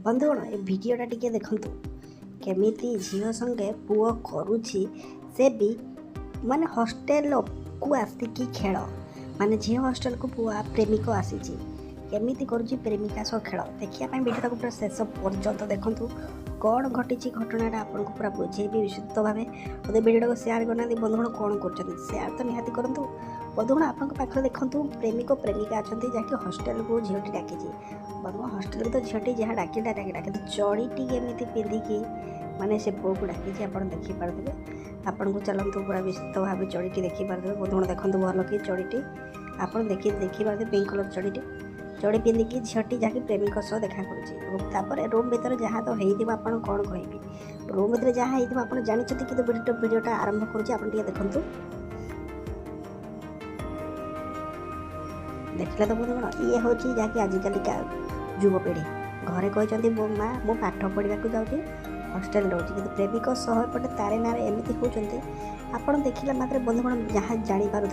बंधुगण ए भिडटा टिके देखु केमिति झील संगे पुओ करुछि से भी माने हॉस्टेल को आसिकी खेल माने झील हॉस्टेल को पुआ प्रेमिक आसी केमिति करुछि प्रेमिका सह खेल देखिया भिडियोटा पूरा शेष पर्यंत देखु कौन घटी घटनाटा आपको पूरा बुझेबी विशुद्ध भाव मत भिडियो को सेयार करना बंधुगण कौन कर सेयार तो निहाती करूँ बंधुगण आपन पाखे देखु प्रेमिक प्रेमिका अच्छा जहाँकि हॉस्टेल को झीलटी डाकी बंधुगण हॉस्टेल तो झीलटी जहाँ डाकिला कि चढ़ीटी केमी पिंधिकी माने से पुओ को डाकी आप देखिपारे आपन को चलतु पूरा विशुद्ध भाव चढ़ीटी देखिपारे बंधुगण देखते भल कि चढ़ीटी आप देखिपारे पिंक कलर चढ़ीटी चढ़ी पिंधिकी झीलटी जहाँकि प्रेमिक सह देखा कर रूम भितर जहाँ तो होता आप कौन कह रूम भितर जहाँ होता आप जानते कि भिडियोटा आरंभ करुँचे देखु देखला तो बंधुगण ये हूँ जहाँकि आजिकल का युवपीढ़ी घरे कहते मो माँ मो पाठ पढ़ा जाऊँगी हॉस्टेल रोचे कि प्रेमिक सह एपटे तारे नारे एमती होती आपड़ देखला मात्र बंधुगण जहाँ जापारे